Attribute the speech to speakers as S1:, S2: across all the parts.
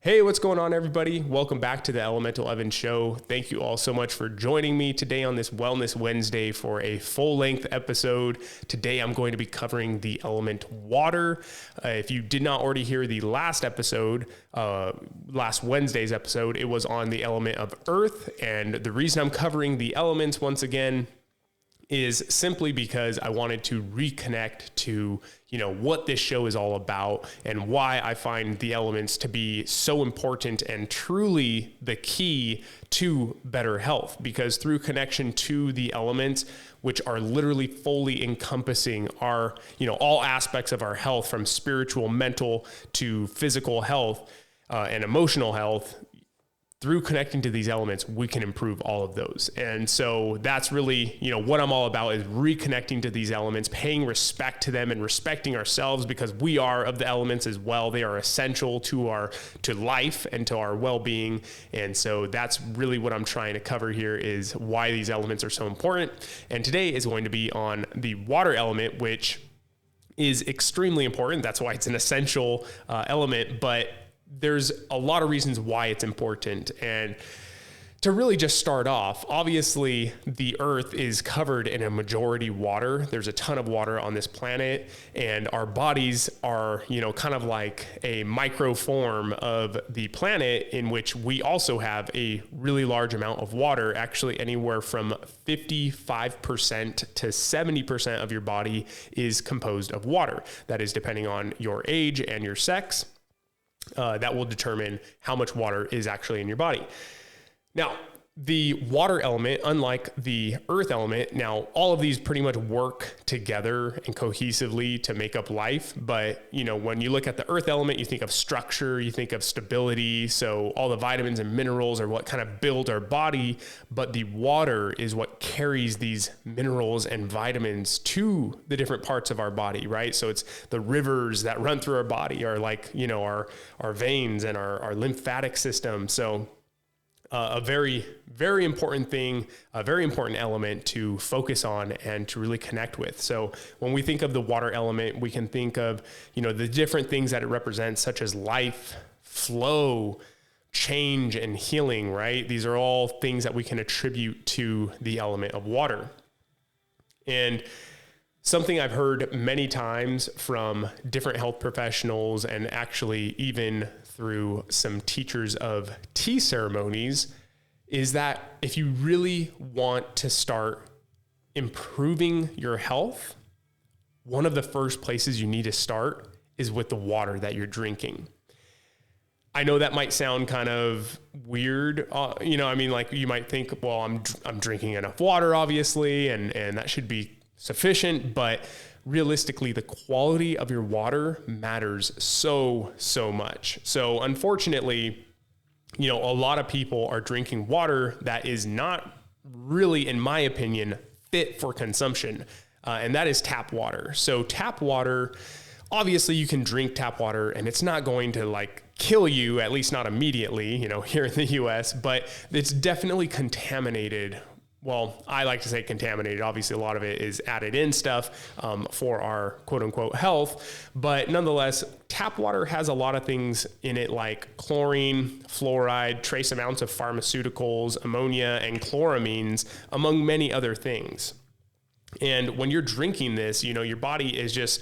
S1: Hey, what's going on, everybody? Welcome back to the Elemental Evan Show. Thank you all so much for joining me today on this Wellness Wednesday for a full-length episode. Today, I'm going to be covering the element water. If you did not already hear the last episode, last Wednesday's episode, it was on the element of earth. And the reason I'm covering the elements once again is simply because I wanted to reconnect to, what this show is all about and why I find the elements to be so important and truly the key to better health. Because through connection to the elements, which are literally fully encompassing our, all aspects of our health, from spiritual, mental to physical health and emotional health, through connecting to these elements, we can improve all of those. And so that's really, what I'm all about, is reconnecting to these elements, paying respect to them and respecting ourselves, because we are of the elements as well. They are essential to life and to our well-being. And so that's really what I'm trying to cover here, is why these elements are so important. And today is going to be on the water element, which is extremely important. That's why it's an essential element, but there's a lot of reasons why it's important. And to really just start off, obviously the earth is covered in a majority water. There's a ton of water on this planet, and our bodies are, kind of like a micro form of the planet, in which we also have a really large amount of water. Actually, anywhere from 55% to 70% of your body is composed of water. That is depending on your age and your sex. That will determine how much water is actually in your body. Now, the water element, unlike the earth element, now all of these pretty much work together and cohesively to make up life. But, when you look at the earth element, you think of structure, you think of stability. So all the vitamins and minerals are what kind of build our body, but the water is what carries these minerals and vitamins to the different parts of our body, right? So it's the rivers that run through our body are like, our veins and our lymphatic system. So a very, very important thing, a very important element to focus on and to really connect with. So when we think of the water element, we can think of, the different things that it represents, such as life, flow, change, and healing, right? These are all things that we can attribute to the element of water. And something I've heard many times from different health professionals, and actually even through some teachers of tea ceremonies, is that if you really want to start improving your health, one of the first places you need to start is with the water that you're drinking. I know that might sound kind of weird. You might think, well, I'm drinking enough water, obviously, and that should be sufficient, but realistically, the quality of your water matters so much. So unfortunately, a lot of people are drinking water that is not really, in my opinion, fit for consumption. And that is tap water. So tap water, obviously you can drink tap water and it's not going to kill you, at least not immediately, here in the US, but it's definitely contaminated. Well, I like to say contaminated. Obviously, a lot of it is added in stuff for our quote unquote health. But nonetheless, tap water has a lot of things in it, like chlorine, fluoride, trace amounts of pharmaceuticals, ammonia, and chloramines, among many other things. And when you're drinking this, your body is just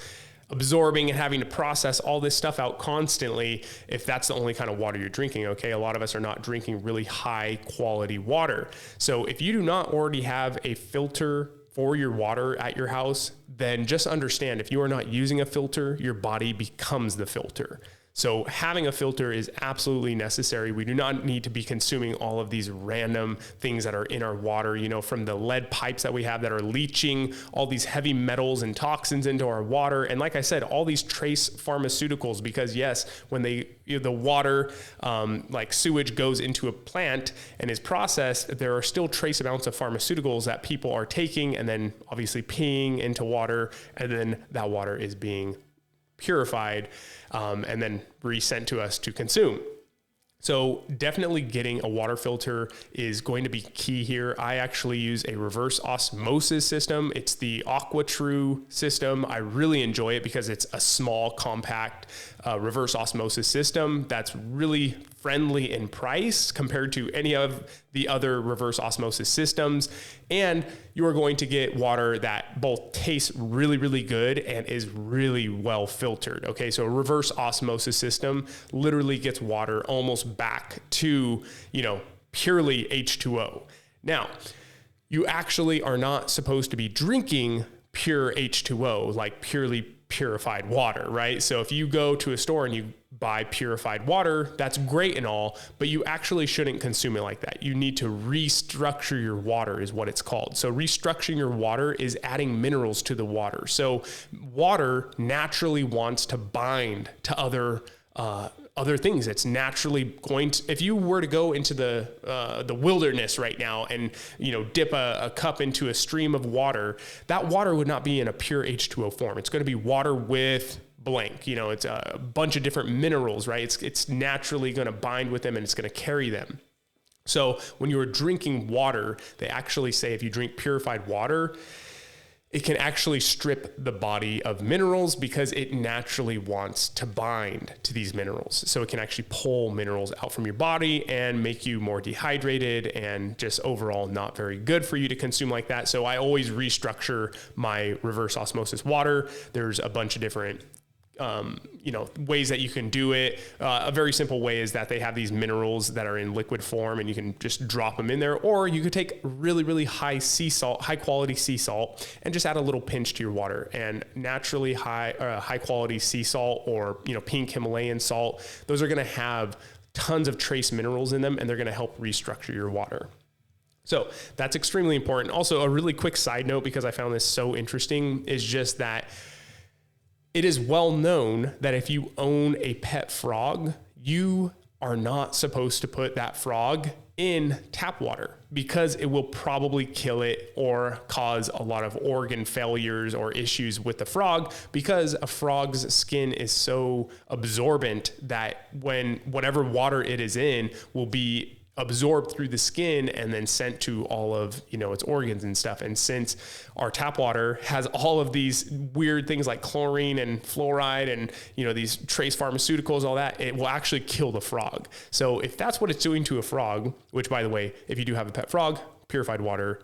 S1: absorbing and having to process all this stuff out constantly, if that's the only kind of water you're drinking. Okay, a lot of us are not drinking really high quality water. So if you do not already have a filter for your water at your house, then just understand, if you are not using a filter, your body becomes the filter. So having a filter is absolutely necessary. We do not need to be consuming all of these random things that are in our water, from the lead pipes that we have that are leaching all these heavy metals and toxins into our water. And like I said, all these trace pharmaceuticals, because yes, when the water, like sewage, goes into a plant and is processed, there are still trace amounts of pharmaceuticals that people are taking and then obviously peeing into water. And then that water is being purified and then resent to us to consume. So definitely getting a water filter is going to be key here. I actually use a reverse osmosis system. It's the AquaTrue system. I really enjoy it because it's a small, compact reverse osmosis system that's really friendly in price compared to any of the other reverse osmosis systems. And you are going to get water that both tastes really, really good and is really well filtered. Okay, so a reverse osmosis system literally gets water almost back to, purely H2O. Now, you actually are not supposed to be drinking pure H2O, like purely purified water, right? So if you go to a store and you buy purified water, that's great and all, but you actually shouldn't consume it like that. You need to restructure your water is what it's called. So restructuring your water is adding minerals to the water. So water naturally wants to bind to other things. It's naturally going to, if you were to go into the wilderness right now and, dip a cup into a stream of water, that water would not be in a pure H2O form. It's going to be water with blank, it's a bunch of different minerals, right? It's naturally going to bind with them and it's going to carry them. So when you are drinking water, they actually say if you drink purified water, it can actually strip the body of minerals because it naturally wants to bind to these minerals. So it can actually pull minerals out from your body and make you more dehydrated and just overall not very good for you to consume like that. So I always restructure my reverse osmosis water. There's a bunch of different ways that you can do it. A very simple way is that they have these minerals that are in liquid form and you can just drop them in there, or you could take really, really high quality sea salt and just add a little pinch to your water. And naturally high quality sea salt or, pink Himalayan salt, those are going to have tons of trace minerals in them and they're going to help restructure your water. So that's extremely important. Also, a really quick side note, because I found this so interesting, is just that it is well known that if you own a pet frog, you are not supposed to put that frog in tap water because it will probably kill it or cause a lot of organ failures or issues with the frog, because a frog's skin is so absorbent that whatever water it is in will be absorbed through the skin and then sent to all of, its organs and stuff. And since our tap water has all of these weird things like chlorine and fluoride and, these trace pharmaceuticals, all that, it will actually kill the frog. So if that's what it's doing to a frog, which by the way, if you do have a pet frog, purified water,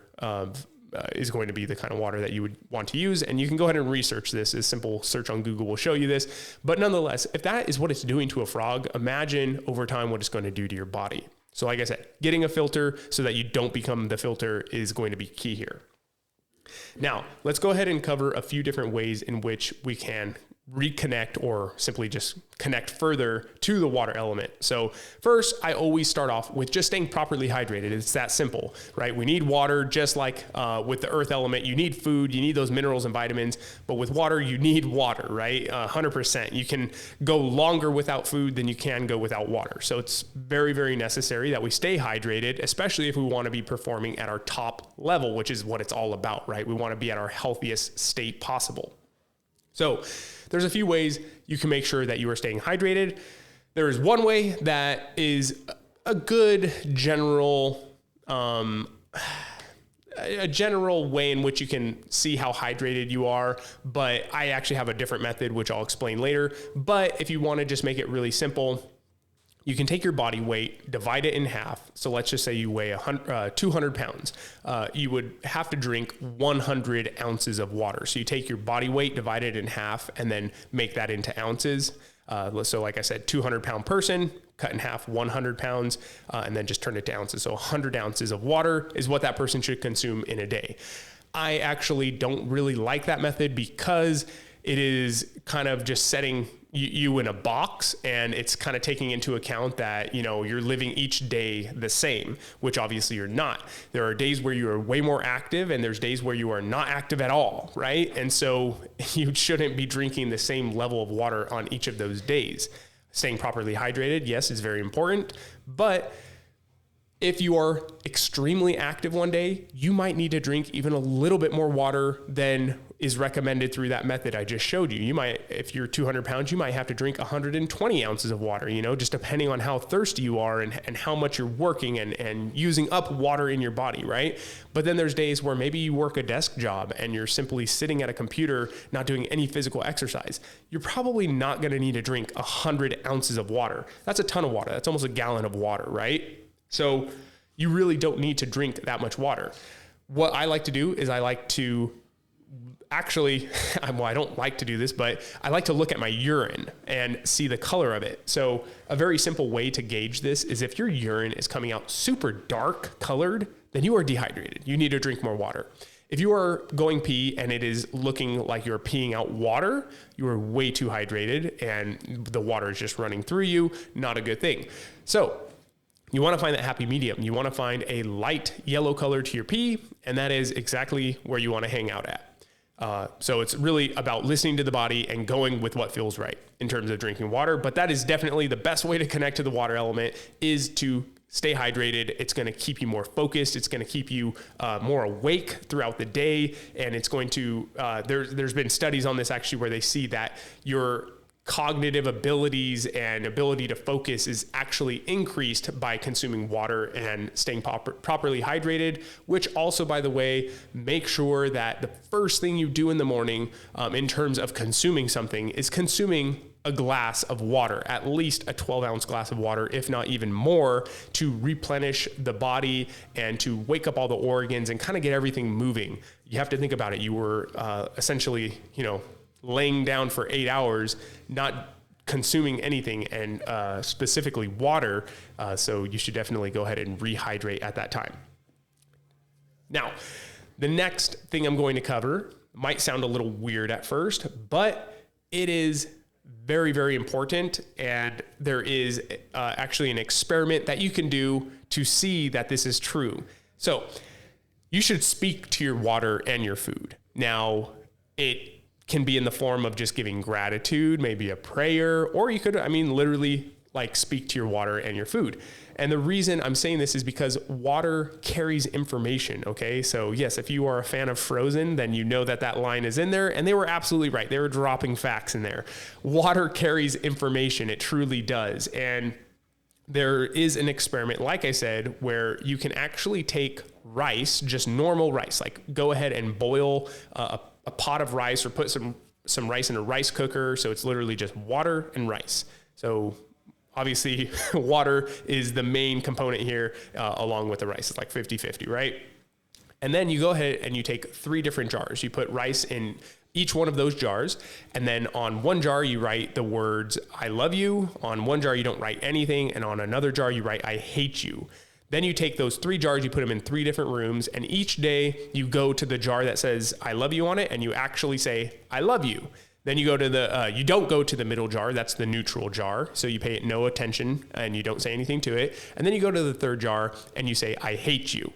S1: is going to be the kind of water that you would want to use. And you can go ahead and research this. A simple search on Google will show you this. But nonetheless, if that is what it's doing to a frog, imagine over time what it's going to do to your body. So like I said, getting a filter so that you don't become the filter is going to be key here. Now, let's go ahead and cover a few different ways in which we can reconnect or simply just connect further to the water element. So first, I always start off with just staying properly hydrated. It's that simple, right? We need water, just like with the earth element. You need food, you need those minerals and vitamins, but with water, you need water, right? 100%. You can go longer without food than you can go without water. So it's very, very necessary that we stay hydrated, especially if we want to be performing at our top level, which is what it's all about, right? We want to be at our healthiest state possible. So there's a few ways you can make sure that you are staying hydrated. There is one way that is a good general, a general way in which you can see how hydrated you are, but I actually have a different method, which I'll explain later. But if you want to just make it really simple, you can take your body weight, divide it in half. So let's just say you weigh 200 pounds. You would have to drink 100 ounces of water. So you take your body weight, divide it in half, and then make that into ounces. So like I said, 200-pound person, cut in half 100 pounds, and then just turn it to ounces. So 100 ounces of water is what that person should consume in a day. I actually don't really like that method because it is kind of just setting you in a box, and it's kind of taking into account that, you're living each day the same, which obviously you're not. There are days where you are way more active and there's days where you are not active at all, right? And so you shouldn't be drinking the same level of water on each of those days. Staying properly hydrated, yes, is very important, but if you are extremely active one day, you might need to drink even a little bit more water than is recommended through that method I just showed you. You might, if you're 200 pounds, you might have to drink 120 ounces of water, just depending on how thirsty you are and how much you're working and using up water in your body, right? But then there's days where maybe you work a desk job and you're simply sitting at a computer, not doing any physical exercise. You're probably not going to need to drink 100 ounces of water. That's a ton of water. That's almost a gallon of water, right? So you really don't need to drink that much water. What I like to do is I like to actually, well, I don't like to do this, but I like to look at my urine and see the color of it. So a very simple way to gauge this is if your urine is coming out super dark colored, then you are dehydrated. You need to drink more water. If you are going pee and it is looking like you're peeing out water, you are way too hydrated and the water is just running through you. Not a good thing. So you want to find that happy medium. You want to find a light yellow color to your pee, and that is exactly where you want to hang out at. So it's really about listening to the body and going with what feels right in terms of drinking water. But that is definitely the best way to connect to the water element, is to stay hydrated. It's going to keep you more focused. It's going to keep you more awake throughout the day. And it's going to, there's been studies on this actually where they see that your cognitive abilities and ability to focus is actually increased by consuming water and staying properly hydrated, which also, by the way, make sure that the first thing you do in the morning in terms of consuming something is consuming a glass of water, at least a 12-ounce glass of water, if not even more, to replenish the body and to wake up all the organs and kind of get everything moving. You have to think about it. You were essentially, laying down for 8 hours, not consuming anything, and specifically water. So you should definitely go ahead and rehydrate at that time. Now, the next thing I'm going to cover might sound a little weird at first, but it is very, very important. And there is actually an experiment that you can do to see that this is true. So you should speak to your water and your food. Now, it can be in the form of just giving gratitude, maybe a prayer, or you could, literally like speak to your water and your food. And the reason I'm saying this is because water carries information. Okay. So yes, if you are a fan of Frozen, then you know that line is in there, and they were absolutely right. They were dropping facts in there. Water carries information. It truly does. And there is an experiment, like I said, where you can actually take rice, just normal rice, like go ahead and boil a pot of rice, or put some rice in a rice cooker. So it's literally just water and rice. So obviously water is the main component here, along with the rice. It's like 50-50, right? And then you go ahead and you take 3 different jars. You put rice in each one of those jars. And then on one jar, you write the words, I love you. On one jar, you don't write anything. And on another jar, you write, I hate you. Then you take those 3 jars, you put them in 3 different rooms, and each day you go to the jar that says, I love you on it, and you actually say, I love you. Then you go to you don't go to the middle jar, that's the neutral jar, so you pay it no attention, and you don't say anything to it. And then you go to the 3rd jar, and you say, I hate you,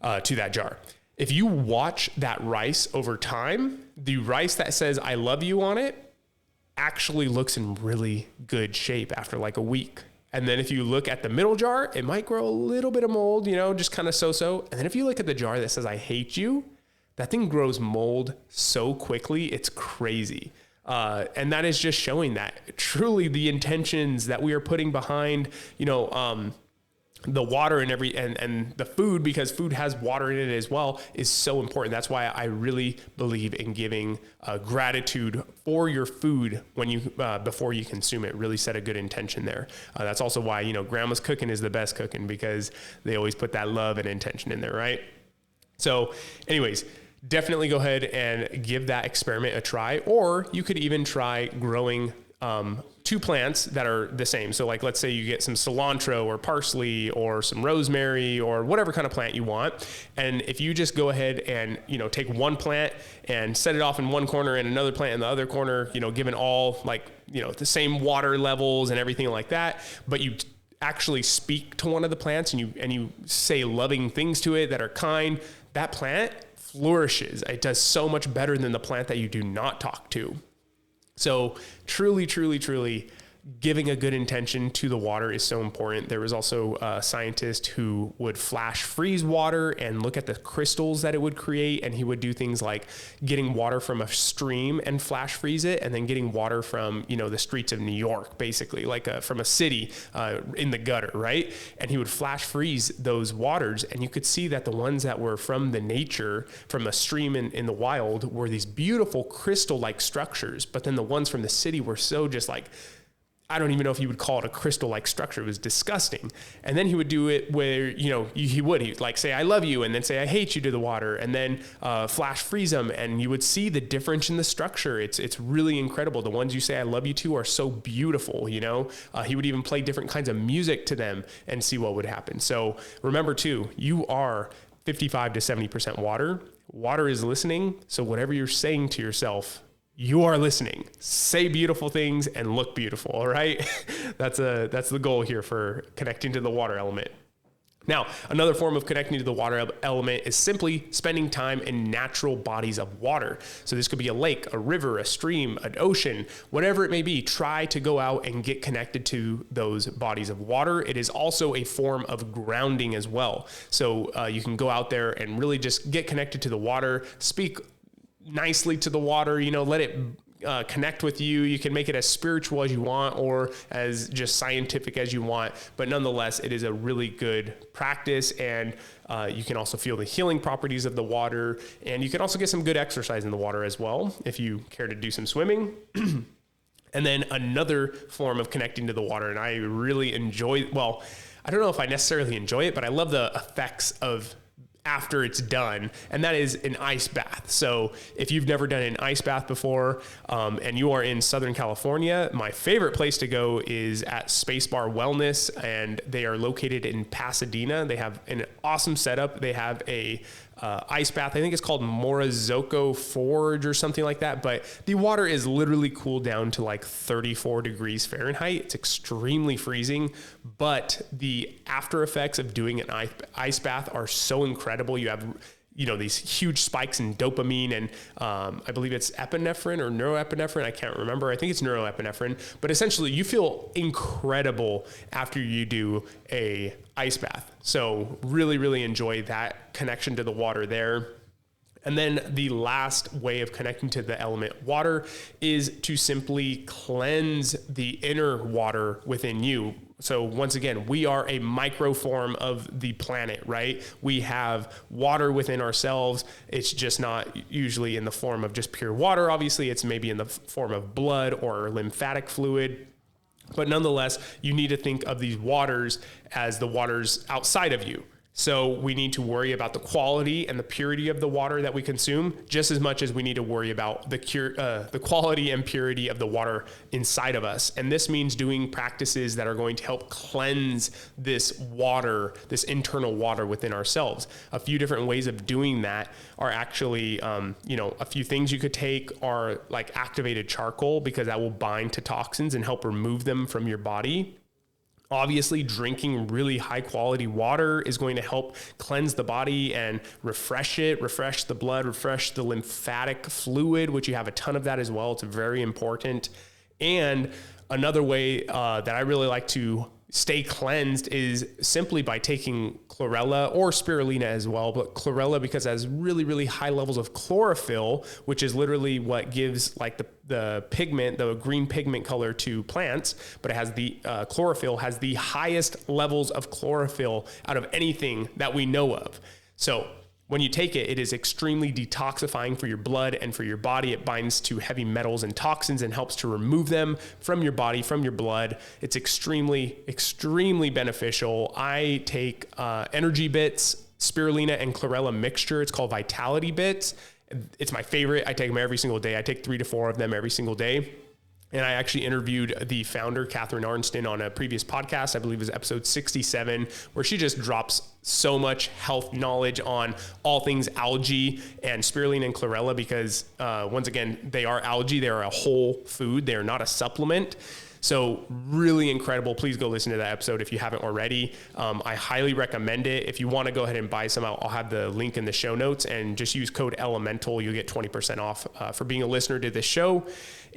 S1: to that jar. If you watch that rice over time, the rice that says, I love you on it, actually looks in really good shape after like a week. And then if you look at the middle jar, it might grow a little bit of mold, just kind of so-so. And then if you look at the jar that says, I hate you, that thing grows mold so quickly, it's crazy. And that is just showing that truly the intentions that we are putting behind, the water and the food, because food has water in it as well, is so important. That's why I really believe in giving gratitude for your food when you before you consume it. Really set a good intention there. That's also why grandma's cooking is the best cooking, because they always put that love and intention in there, right? So anyways, definitely go ahead and give that experiment a try, or you could even try growing 2 plants that are the same. So like, let's say you get some cilantro or parsley or some rosemary or whatever kind of plant you want. And if you just go ahead and, take one plant and set it off in one corner and another plant in the other corner, given all the same water levels and everything like that, but you actually speak to one of the plants and you say loving things to it that are kind, that plant flourishes. It does so much better than the plant that you do not talk to. So truly, truly, truly giving a good intention to the water is so important. There was also a scientist who would flash freeze water and look at the crystals that it would create. And he would do things like getting water from a stream and flash freeze it, and then getting water from, the streets of New York, basically like from a city in the gutter, right? And he would flash freeze those waters, and you could see that the ones that were from the nature, from a stream in the wild, were these beautiful crystal-like structures. But then the ones from the city were so just like, I don't even know if you would call it a crystal-like structure. It was disgusting. And then he would do it where, he'd like say, I love you, and then say, I hate you to the water, and then flash freeze them. And you would see the difference in the structure. It's really incredible. The ones you say, I love you to, are so beautiful. He would even play different kinds of music to them and see what would happen. So remember too, you are 55 to 70% water. Water is listening. So whatever you're saying to yourself, you are listening. Say beautiful things and look beautiful. All right. That's the goal here for connecting to the water element. Now, another form of connecting to the water element is simply spending time in natural bodies of water. So this could be a lake, a river, a stream, an ocean, whatever it may be. Try to go out and get connected to those bodies of water. It is also a form of grounding as well. So you can go out there and really just get connected to the water, speak nicely to the water, let it connect with you. You can make it as spiritual as you want or as just scientific as you want, but nonetheless, it is a really good practice. And you can also feel the healing properties of the water, and you can also get some good exercise in the water as well if you care to do some swimming. And then another form of connecting to the water, and I really enjoy, I don't know if I necessarily enjoy it, but I love the effects of after it's done, and that is an ice bath. So if you've never done an ice bath before, and you are in Southern California, my favorite place to go is at Spacebar Wellness, and they are located in Pasadena. They have an awesome setup. They have a ice bath. I think it's called Morozoco Forge or something like that. But the water is literally cooled down to like 34 degrees Fahrenheit. It's extremely freezing, but the after effects of doing an ice bath are so incredible. You have these huge spikes in dopamine and I believe it's epinephrine or neuroepinephrine. I can't remember. I think it's neuroepinephrine, but essentially you feel incredible after you do a ice bath. So really, really enjoy that connection to the water there. And then the last way of connecting to the element water is to simply cleanse the inner water within you. So once again, we are a micro form of the planet, right? We have water within ourselves. It's just not usually in the form of just pure water. Obviously, it's maybe in the form of blood or lymphatic fluid. But nonetheless, you need to think of these waters as the waters outside of you. So we need to worry about the quality and the purity of the water that we consume, just as much as we need to worry about the quality and purity of the water inside of us. And this means doing practices that are going to help cleanse this water, this internal water within ourselves. A few different ways of doing that are actually, a few things you could take are like activated charcoal, because that will bind to toxins and help remove them from your body. Obviously, drinking really high quality water is going to help cleanse the body and refresh it, refresh the blood, refresh the lymphatic fluid, which you have a ton of that as well. It's very important. And another way that I really like to stay cleansed is simply by taking chlorella or spirulina as well, but chlorella because it has really, really high levels of chlorophyll, which is literally what gives like the pigment, the green pigment color to plants, but it has the chlorophyll has the highest levels of chlorophyll out of anything that we know of. So when you take it, it is extremely detoxifying for your blood and for your body. It binds to heavy metals and toxins and helps to remove them from your body, from your blood. It's extremely, extremely beneficial. I take energy bits, spirulina and chlorella mixture. It's called Vitality Bits. It's my favorite. I take them every single day. I take 3 to 4 of them every single day. And I actually interviewed the founder, Catherine Arnston, on a previous podcast, I believe it was episode 67, where she just drops so much health knowledge on all things algae and spirulina and chlorella because, once again, they are algae. They are a whole food. They are not a supplement. So really incredible. Please go listen to that episode if you haven't already. I highly recommend it. If you want to go ahead and buy some, I'll have the link in the show notes and just use code ELEMENTAL. You'll get 20% off for being a listener to this show.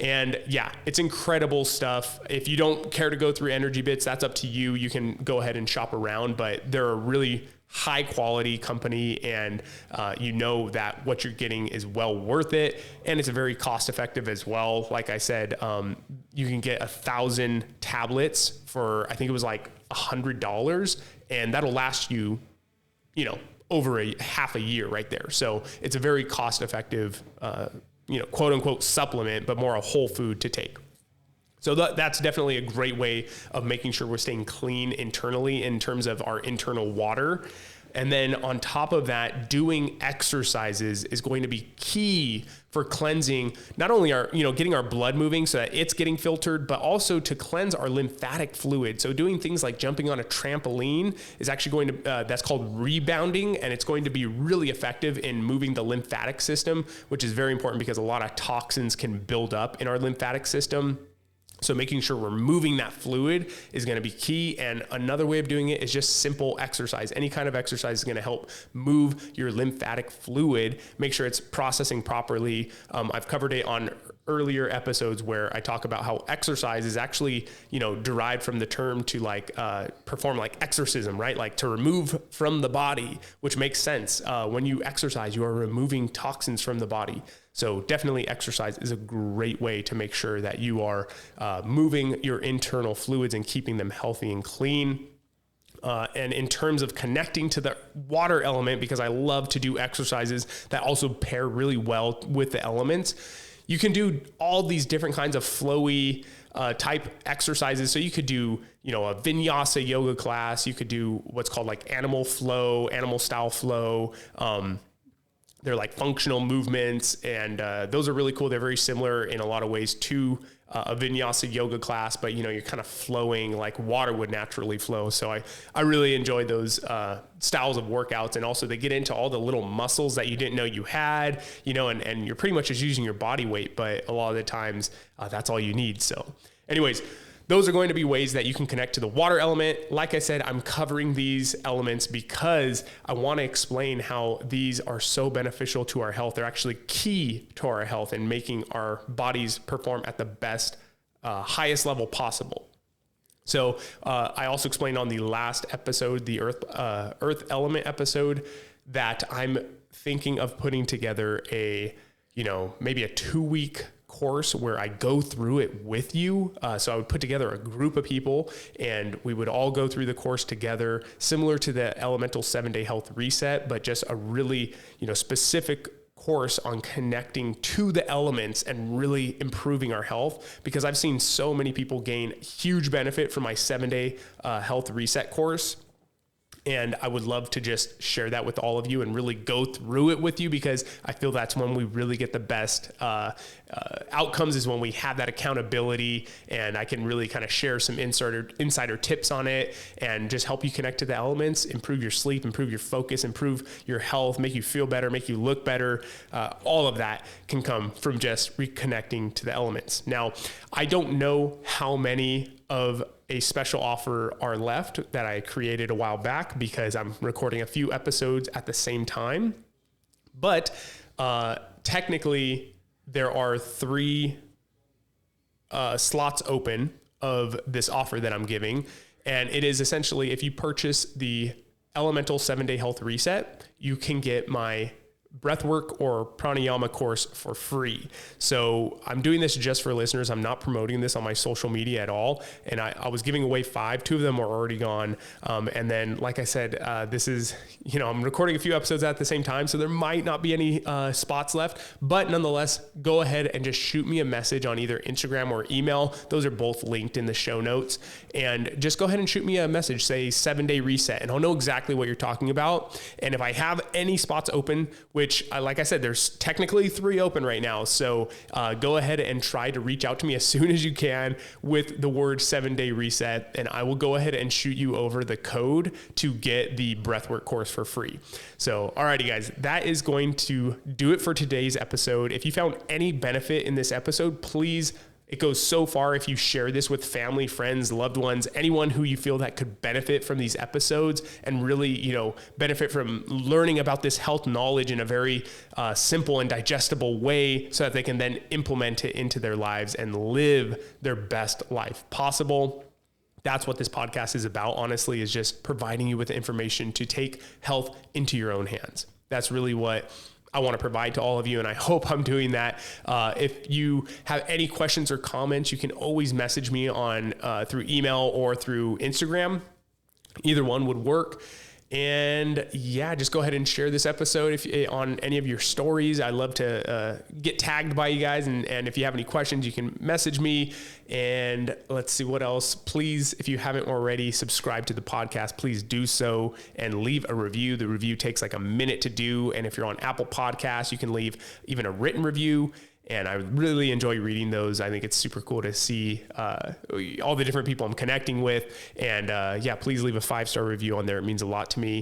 S1: And yeah, it's incredible stuff. If you don't care to go through Energy Bits, that's up to you. You can go ahead and shop around, but they're a really high quality company, and you know that what you're getting is well worth it, and it's very cost effective as well. Like I said, you can get 1,000 tablets for, I think it was like $100, and that'll last you, you know, over a half a year right there. So it's a very cost effective, you know, quote unquote supplement, but more a whole food to take. So that's definitely a great way of making sure we're staying clean internally in terms of our internal water. And then on top of that, doing exercises is going to be key for cleansing, not only our, you know, getting our blood moving so that it's getting filtered, but also to cleanse our lymphatic fluid. So doing things like jumping on a trampoline is actually going to, that's called rebounding, and it's going to be really effective in moving the lymphatic system, which is very important because a lot of toxins can build up in our lymphatic system. So making sure we're moving that fluid is going to be key. And another way of doing it is just simple exercise. Any kind of exercise is going to help move your lymphatic fluid, make sure it's processing properly. I've covered it on earlier episodes where I talk about how exercise is actually, you know, derived from the term to like perform like exorcism, right? Like to remove from the body, which makes sense. When you exercise, you are removing toxins from the body. So definitely exercise is a great way to make sure that you are moving your internal fluids and keeping them healthy and clean. And in terms of connecting to the water element, because I love to do exercises that also pair really well with the elements, you can do all these different kinds of flowy type exercises. So you could do, you know, a vinyasa yoga class. You could do what's called like animal flow, animal style flow. They're like functional movements, and those are really cool. They're very similar in a lot of ways to a vinyasa yoga class, but you know, you're kind of flowing like water would naturally flow. So I really enjoy those styles of workouts. And also they get into all the little muscles that you didn't know you had, you know, and you're pretty much just using your body weight, but a lot of the times that's all you need. So anyways, those are going to be ways that you can connect to the water element. Like I said, I'm covering these elements because I want to explain how these are so beneficial to our health. They're actually key to our health and making our bodies perform at the best, highest level possible. So I also explained on the last episode, the earth element episode, that I'm thinking of putting together a, you know, maybe a 2-week course where I go through it with you. So I would put together a group of people and we would all go through the course together, similar to the Elemental 7-Day Health Reset, but just a really, you know, specific course on connecting to the elements and really improving our health, because I've seen so many people gain huge benefit from my 7-Day Health Reset course. And I would love to just share that with all of you and really go through it with you, because I feel that's when we really get the best outcomes, is when we have that accountability, and I can really kind of share some insider tips on it and just help you connect to the elements, improve your sleep, improve your focus, improve your health, make you feel better, make you look better. All of that can come from just reconnecting to the elements. Now, I don't know how many of a special offer are left that I created a while back, because I'm recording a few episodes at the same time. But technically, there are 3 slots open of this offer that I'm giving. And it is essentially, if you purchase the Elemental 7-Day Health Reset, you can get my breathwork or pranayama course for free. So I'm doing this just for listeners. I'm not promoting this on my social media at all. And I was giving away 5. 2 of them are already gone. And then, like I said, this is, you know, I'm recording a few episodes at the same time, so there might not be any spots left, but nonetheless, go ahead and just shoot me a message on either Instagram or email. Those are both linked in the show notes. And just go ahead and shoot me a message, say 7-Day Reset, and I'll know exactly what you're talking about. And if I have any spots open, which, like I said, there's technically 3 open right now. So go ahead and try to reach out to me as soon as you can with the word 7-Day Reset, and I will go ahead and shoot you over the code to get the breathwork course for free. So, alrighty guys, that is going to do it for today's episode. If you found any benefit in this episode, please It goes so far if you share this with family, friends, loved ones, anyone who you feel that could benefit from these episodes and really, benefit from learning about this health knowledge in a very simple and digestible way so that they can then implement it into their lives and live their best life possible. That's what this podcast is about, honestly, is just providing you with the information to take health into your own hands. That's really what I want to provide to all of you, and I hope I'm doing that. If you have any questions or comments, you can always message me on through email or through Instagram. Either one would work. And yeah, just go ahead and share this episode on any of your stories. I love to get tagged by you guys. And if you have any questions, you can message me. And let's see what else. Please, if you haven't already subscribed to the podcast, please do so and leave a review. The review takes like a minute to do. And if you're on Apple Podcasts, you can leave even a written review. And I really enjoy reading those. I think it's super cool to see all the different people I'm connecting with. And please leave a 5-star review on there. It means a lot to me.